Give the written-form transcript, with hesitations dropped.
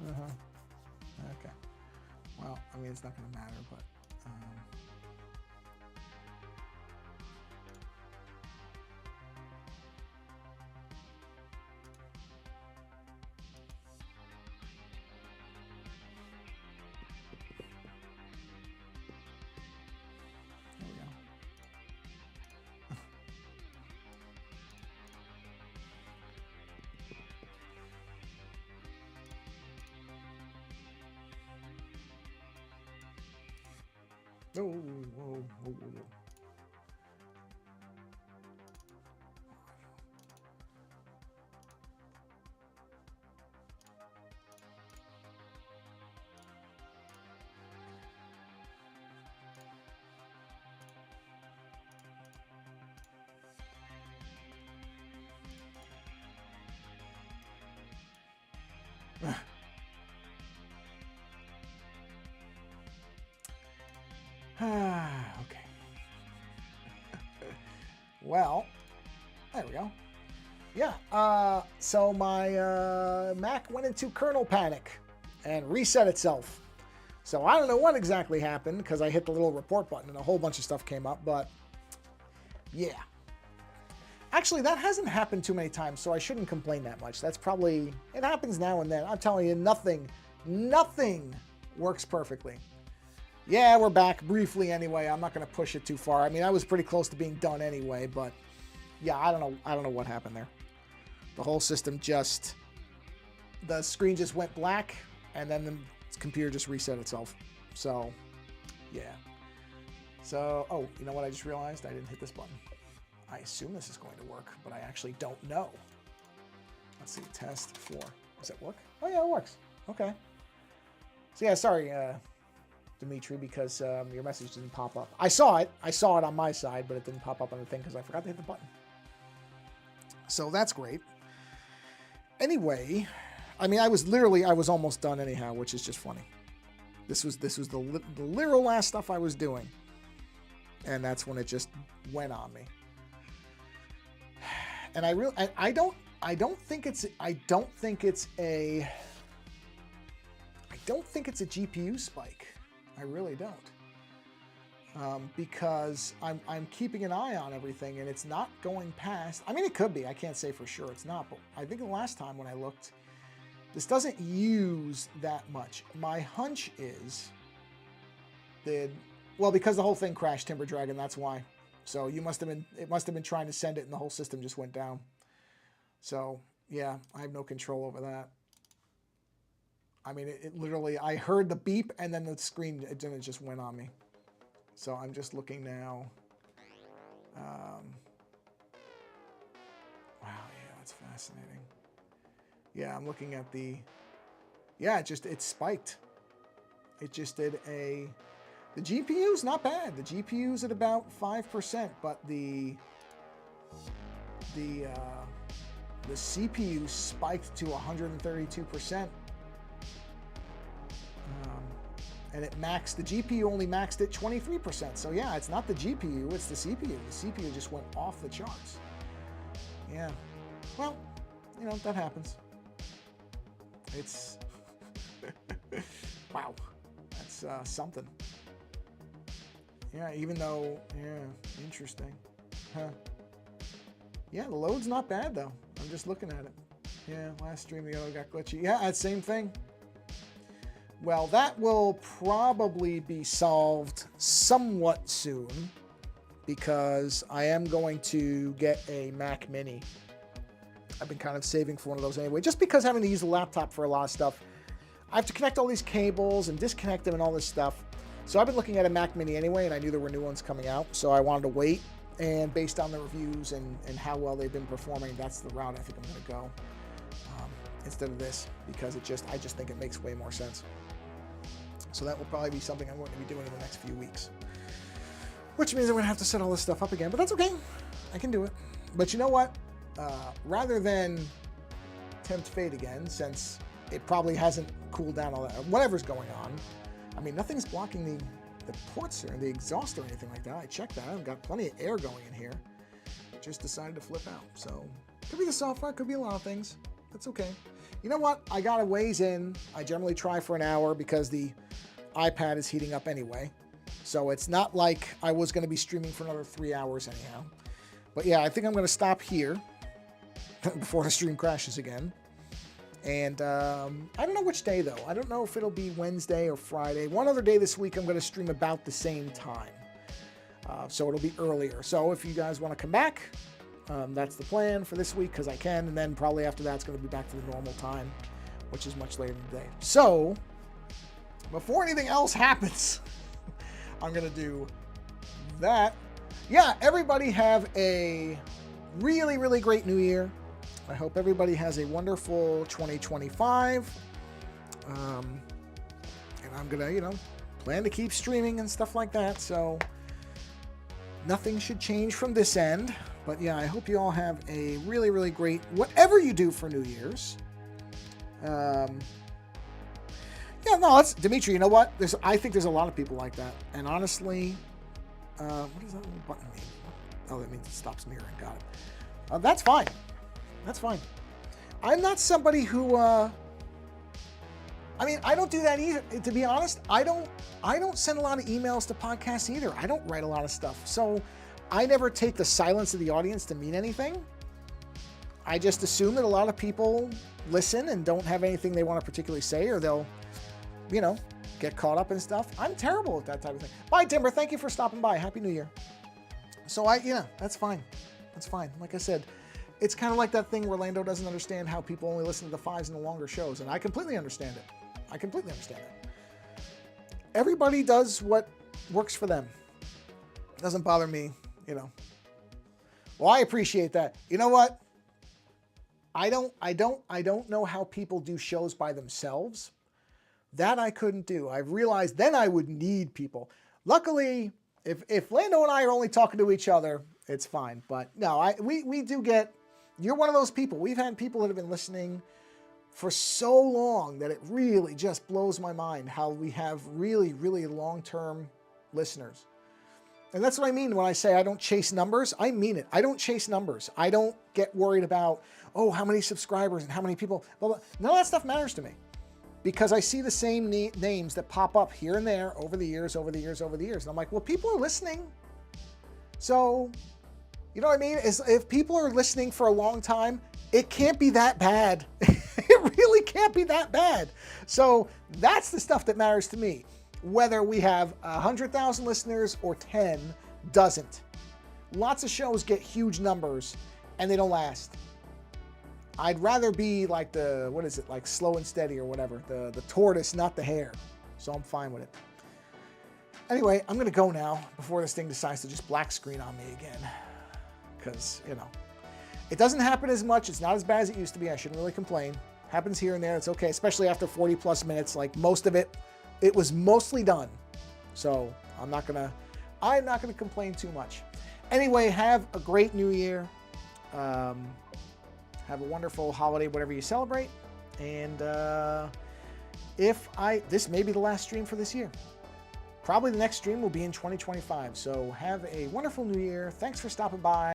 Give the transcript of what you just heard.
Okay. Well, I mean, it's not going to matter, but... there we go. Oh, whoa, whoa, whoa, whoa. Okay. Well, there we go. Yeah, so my Mac went into kernel panic and reset itself. So I don't know what exactly happened because I hit the little report button and a whole bunch of stuff came up, but yeah. Actually, that hasn't happened too many times, so I shouldn't complain that much. That's probably, it happens now and then. I'm telling you, nothing works perfectly. Yeah, we're back briefly anyway. I'm not going to push it too far. I mean, I was pretty close to being done anyway, but yeah, I don't know what happened there. The whole system just, the screen just went black, and then the computer just reset itself. So, yeah. So, oh, you know what I just realized? I didn't hit this button. I assume this is going to work, but I actually don't know. Let's see, test 4. Does it work? Oh yeah, it works. Okay. So yeah, sorry, Dimitri, because your message didn't pop up. I saw it on my side, but it didn't pop up on the thing because I forgot to hit the button. So that's great. Anyway, I mean, I was almost done anyhow, which is just funny. This was the literal last stuff I was doing, and that's when it just went on me. And I don't think it's a GPU spike. I really don't. Because I'm keeping an eye on everything and it's not going past. I mean, it could be. I can't say for sure it's not, but I think the last time when I looked, this doesn't use that much. My hunch is that, well, because the whole thing crashed Timber Dragon, that's why. So it must have been trying to send it and the whole system just went down. So yeah, I have no control over that. I mean, it literally, I heard the beep and then the screen, it just went on me. So I'm just looking now. Wow, yeah, that's fascinating. Yeah, I'm looking at the, yeah, it spiked. It just did the GPU's not bad. The GPU's at about 5%, but the CPU spiked to 132%. And it maxed, the GPU only maxed at 23%. So yeah, it's not the GPU, it's the CPU. The CPU just went off the charts. Yeah. Well, you know, that happens. It's, wow, that's something. Yeah, even though, yeah, interesting. Huh. Yeah, the load's not bad though. I'm just looking at it. Yeah, last stream the other got glitchy. Yeah, that same thing. Well, that will probably be solved somewhat soon because I am going to get a Mac Mini. I've been kind of saving for one of those anyway, just because having to use a laptop for a lot of stuff. I have to connect all these cables and disconnect them and all this stuff. So I've been looking at a Mac Mini anyway, and I knew there were new ones coming out, so I wanted to wait. And based on the reviews and how well they've been performing, that's the route I think I'm going to go instead of this, because I just think it makes way more sense. So that will probably be something I'm going to be doing in the next few weeks, which means I'm going to have to set all this stuff up again, but that's okay. I can do it. But you know what? Rather than tempt fate again, since it probably hasn't cooled down all that, whatever's going on. I mean, nothing's blocking the ports or the exhaust or anything like that. I checked that. I've got plenty of air going in here. Just decided to flip out. So could be the software, could be a lot of things. That's okay. you know what? I got a ways in. I generally try for an hour because the iPad is heating up anyway. So it's not like I was going to be streaming for another 3 hours anyhow. But yeah, I think I'm going to stop here before the stream crashes again. And I don't know which day, though. I don't know if it'll be Wednesday or Friday. One other day this week, I'm going to stream about the same time. So it'll be earlier. So if you guys want to come back, that's the plan for this week because I can. And then probably after that, it's going to be back to the normal time, which is much later in the day. So before anything else happens, I'm going to do that. Yeah, everybody have a really, really great new year. I hope everybody has a wonderful 2025. And I'm going to, plan to keep streaming and stuff like that. So nothing should change from this end. But yeah, I hope you all have a really, really great, whatever you do for New Year's. Yeah, no, that's Dimitri. You know what? I think there's a lot of people like that. And honestly, what does that little button mean? Oh, that means it stops mirroring. Got it. That's fine. That's fine. I'm not somebody who. I mean, I don't do that either. To be honest, I don't send a lot of emails to podcasts either. I don't write a lot of stuff, so I never take the silence of the audience to mean anything. I just assume that a lot of people listen and don't have anything they want to particularly say, or they'll, get caught up in stuff. I'm terrible at that type of thing. Bye, Timber. Thank you for stopping by. Happy New Year. So that's fine. That's fine. Like I said, it's kind of like that thing where Lando doesn't understand how people only listen to the 5s and the longer shows, and I completely understand it. I completely understand it. Everybody does what works for them. It doesn't bother me, Well, I appreciate that. You know what? I don't know how people do shows by themselves. That I couldn't do. I realized then I would need people. Luckily, if Lando and I are only talking to each other, it's fine. But no, we do get, you're one of those people. We've had people that have been listening for so long that it really just blows my mind how we have really, really long-term listeners. And that's what I mean when I say I don't chase numbers. I mean it. I don't chase numbers. I don't get worried about, how many subscribers and how many people. Blah, blah. None of that stuff matters to me because I see the same names that pop up here and there over the years. And I'm like, well, people are listening. So, you know what I mean? If people are listening for a long time, it can't be that bad. It really can't be that bad. So that's the stuff that matters to me. Whether we have 100,000 listeners or 10 doesn't. Lots of shows get huge numbers and they don't last. I'd rather be like like slow and steady or whatever, the tortoise, not the hare. So I'm fine with it. Anyway, I'm going to go now before this thing decides to just black screen on me again. Because, it doesn't happen as much. It's not as bad as it used to be. I shouldn't really complain. Happens here and there. It's okay, especially after 40 plus minutes. Like most of it was mostly done. So I'm not gonna complain too much. Anyway, have a great new year. Have a wonderful holiday, whatever you celebrate. And this may be the last stream for this year. Probably the next stream will be in 2025. So have a wonderful new year. Thanks for stopping by.